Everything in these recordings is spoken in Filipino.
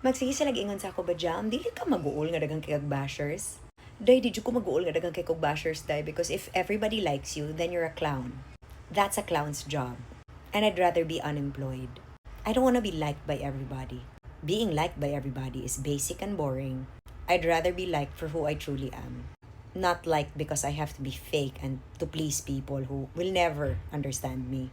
Magsige sila ingon sa ako ba jam, dili ka mag-uol nga dagang kay bashers. Day, di ko mag-uol nga dagang kay bashers, day, because if everybody likes you, then you're a clown. That's a clown's job. And I'd rather be unemployed. I don't want to be liked by everybody. Being liked by everybody is basic and boring. I'd rather be liked for who I truly am. Not liked because I have to be fake and to please people who will never understand me.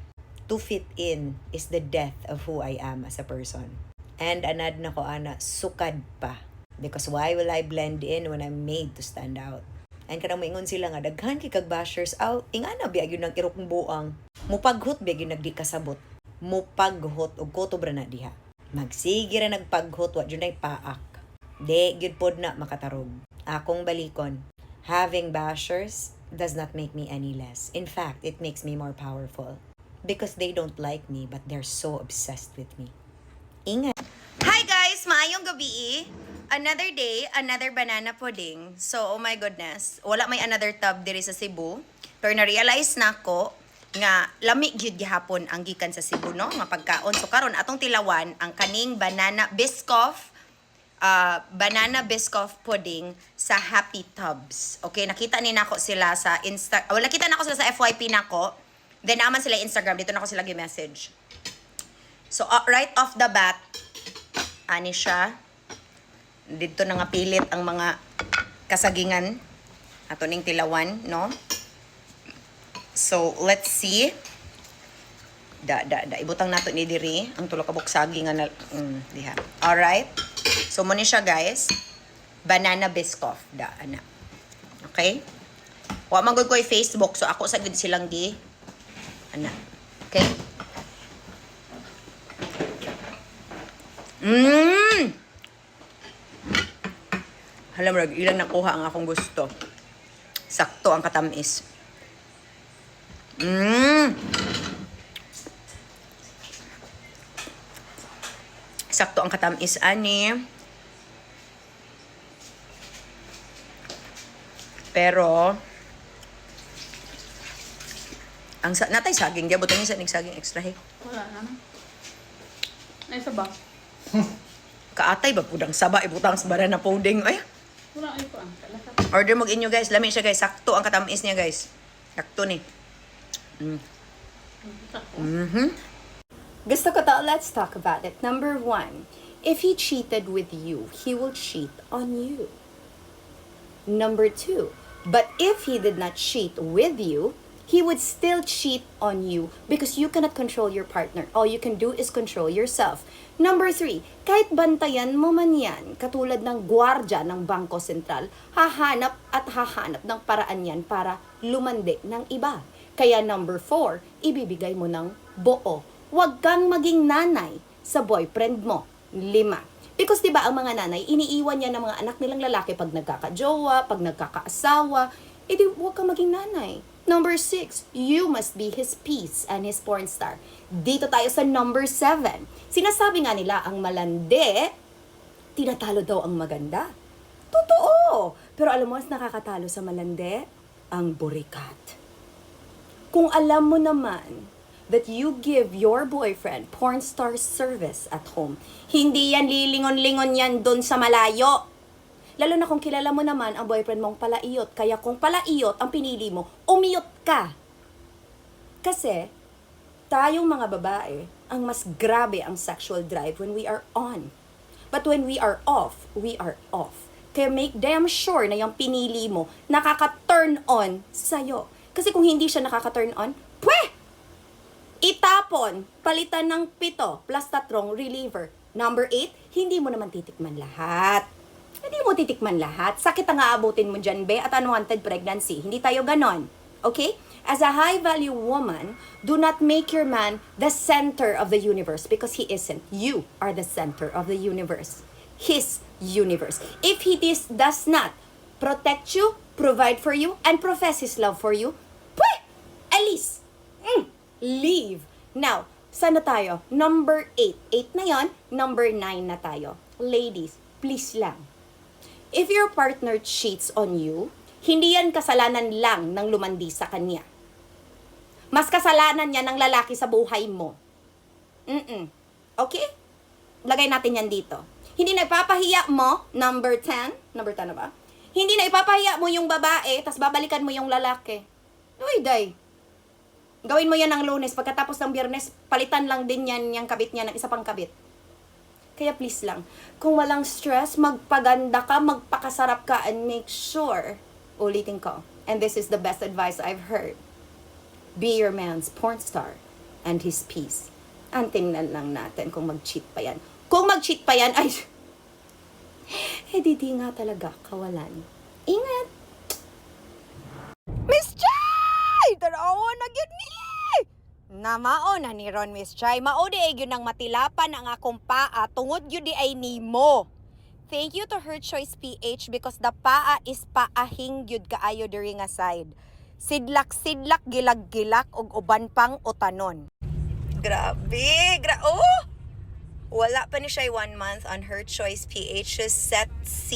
To fit in is the death of who I am as a person. And anad na ko ana, sukad pa. Because why will I blend in when I'm made to stand out? And kanang maingon sila nga, daghan kay kag bashers out, ingana biag yun ng irok buang. Mupaghot biag yun nagdi kasabot. Mupaghot og kotobra na diha. Magsige ra nagpaghot, wa yun ay paak. Di, gyud pod na makatarog. Akong balikon, having bashers does not make me any less. In fact, it makes me more powerful. Because they don't like me, but they're so obsessed with me. Ingat! Hi guys! Maayong gabi! Another day, another banana pudding. So, oh my goodness. Wala may another tub diri sa Cebu. Pero na-realize na ko nga lami gyud gihapon ang gikan sa Cebu, no? Nga pagkaon. So, karon atong tilawan ang kaning banana biscoff pudding sa Happy Tubs. Okay, nakita ni nako sila sa nakita nako sila sa FYP nako. Then naman sila Instagram, dito nako sila gi-message. So, right off the bat, ani siya. Dito na nga pilit ang mga kasagingan ato ning tilawan, no? So, let's see. Ibutang nato ni diri ang tulo ka buksagi nga diha. All right. So, mo ni siya, guys. Banana biscoff ana. Okay? Wa man gud ko Facebook, so ako sa gud silang ana. Okay? Alam mo, ilang nakuha ang akong gusto. Sakto ang katamis. Sakto ang katamis, ani. Pero, ang natay saging, di abutan niya sa saging extra, hey. Wala naman. Nasa ba? Kaatay ba pudang saba, ibutang sa banana pudding. Ay, Wala ay ko ang order mo inyo guys. Lami siya guys. Sakto ang katamis niya guys. Sakto ni. Gusto ko to, let's talk about it. Number 1, if he cheated with you, he will cheat on you. Number 2, but if he did not cheat with you, he would still cheat on you because you cannot control your partner. All you can do is control yourself. Number 3, kahit bantayan mo man yan, katulad ng gwardya ng Bangko Sentral, hahanap ng paraan yan para lumandi ng iba. Kaya number 4, ibibigay mo ng buo. Huwag kang maging nanay sa boyfriend mo. 5. Because diba ang mga nanay, iniiwan niya ng mga anak nilang lalaki pag nagkakajowa, pag nagkakaasawa, edi huwag kang maging nanay. Number 6, you must be his peace and his porn star. Dito tayo sa number 7. Sinasabi nga nila ang malandi, tinatalo daw ang maganda. Totoo! Pero alam mo, mas nakakatalo sa malandi, ang burikat. Kung alam mo naman that you give your boyfriend porn star service at home, hindi yan lilingon-lingon yan dun sa malayo. Lalo na kung kilala mo naman ang boyfriend mong palaiyot. Kaya kung palaiyot ang pinili mo, umiyot ka. Kasi, tayong mga babae, ang mas grabe ang sexual drive when we are on. But when we are off, we are off. Kaya make damn sure na yung pinili mo, nakaka-turn on sa'yo. Kasi kung hindi siya nakaka-turn on, itapon, palitan ng 7 plus 3 reliever. Number 8, hindi mo naman titikman lahat. Hindi mo titikman lahat. Sakit ang aabutin mo dyan, be, at unwanted pregnancy. Hindi tayo ganon. Okay? As a high-value woman, do not make your man the center of the universe because he isn't. You are the center of the universe. His universe. If he does not protect you, provide for you, and profess his love for you, alis! Leave! Now, saan na tayo? Number 8. 8 na yon. Number 9 na tayo. Ladies, please lang. If your partner cheats on you, hindi yan kasalanan lang ng lumandi sa kanya. Mas kasalanan niya ng lalaki sa buhay mo. Okay? Lagay natin yan dito. Hindi na ipapahiya mo, number 10 na ba? Hindi na ipapahiya mo yung babae, tas babalikan mo yung lalaki. Uy, day. Gawin mo yan ng Lunes, pagkatapos ng Biyernes, palitan lang din yan yung kabit niya ng isa pang kabit. Kaya please lang, kung walang stress, magpaganda ka, magpakasarap ka, and make sure, ulitin ko, and this is the best advice I've heard, be your man's porn star and his peace. Ang tingnan lang natin kung mag-cheat pa yan. Kung mag-cheat pa yan, ay, di nga talaga kawalan. Ingat! Miss Chay! Tarawa na gyud ni! Namao na ni Ron, Miss Chay. Mao di ay yun ang matilapan ang akong paa. Tungod yun di ay nimo. Thank you to Her Choice PH because the paa is paahing yun kaayo diri nga side. Sidlak-sidlak, gilag-gilak, og uban pang utanon. Grabe! Oh! Wala pa ni siya 1 month on Her Choice PH's set C.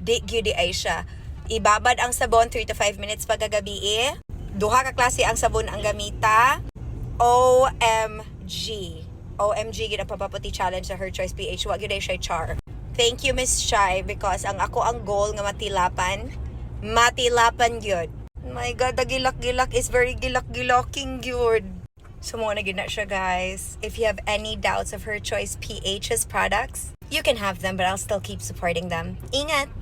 Di gyud di ay siya. Ibabad ang sabon 3 to 5 minutes pagkagabi. Duha ka klase ang sabon ang gamita. OMG. OMG gid ang papaputi challenge sa Her Choice PH. Wa gyud ay siya char. Thank you, Miss Shai, because ang goal nga matilapan gyud. My God, the gilak-gilak is very gilak-gilaking gyud. So mo na gyud na siya, guys. If you have any doubts of Her Choice PH's products, you can have them, but I'll still keep supporting them. Ingat!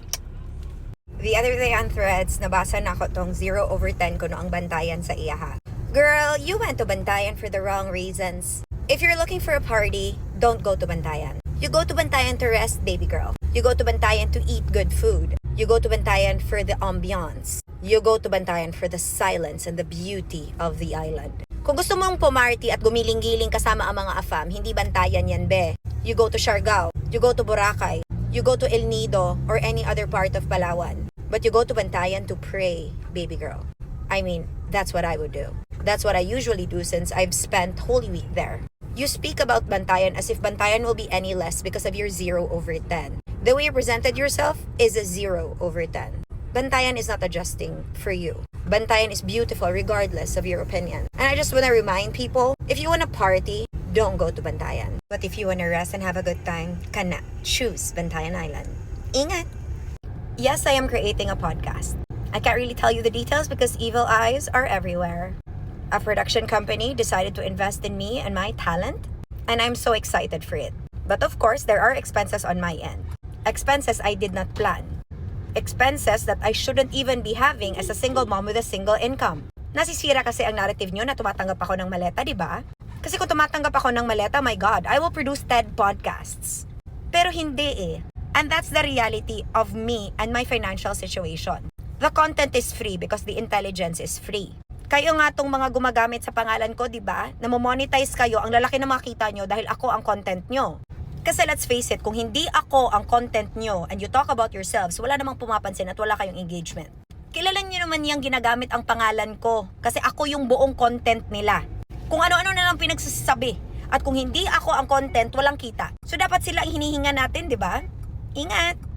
The other day on Threads, nabasa na ko tong 0/10 kuno ang bantayan sa iyaha. Girl, you went to Bantayan for the wrong reasons. If you're looking for a party, don't go to Bantayan. You go to Bantayan to rest, baby girl. You go to Bantayan to eat good food. You go to Bantayan for the ambiance. You go to Bantayan for the silence and the beauty of the island. Kung gusto mong pumarty at gumiling-giling kasama ang mga afam, hindi Bantayan yan, be. You go to Siargao. You go to Boracay. You go to El Nido or any other part of Palawan. But you go to Bantayan to pray, baby girl. I mean, that's what I would do. That's what I usually do since I've spent Holy Week there. You speak about Bantayan as if Bantayan will be any less because of your 0/10. The way you presented yourself is a 0/10. Bantayan is not adjusting for you. Bantayan is beautiful regardless of your opinion. And I just want to remind people, if you want to party, don't go to Bantayan. But if you want to rest and have a good time, kana, choose Bantayan Island. Ingat! Yes, I am creating a podcast. I can't really tell you the details because evil eyes are everywhere. A production company decided to invest in me and my talent, and I'm so excited for it. But of course, there are expenses on my end. Expenses I did not plan. Expenses that I shouldn't even be having as a single mom with a single income. Nasisira kasi ang narrative nyo na tumatanggap ako ng maleta, di ba? Kasi kung tumatanggap ako ng maleta, my God, I will produce 10 podcasts. Pero hindi eh. And that's the reality of me and my financial situation. The content is free because the intelligence is free. Kayo nga tong mga gumagamit sa pangalan ko, di ba? Namo-monetize kayo, ang lalaki na makita nyo dahil ako ang content nyo. Kasi let's face it, kung hindi ako ang content nyo and you talk about yourselves, wala namang pumapansin at wala kayong engagement. Kilala nyo naman niyang ginagamit ang pangalan ko kasi ako yung buong content nila. Kung ano-ano na lang pinagsasabi. At kung hindi ako ang content, walang kita. So dapat sila ang hinihinga natin, di ba? Ingat!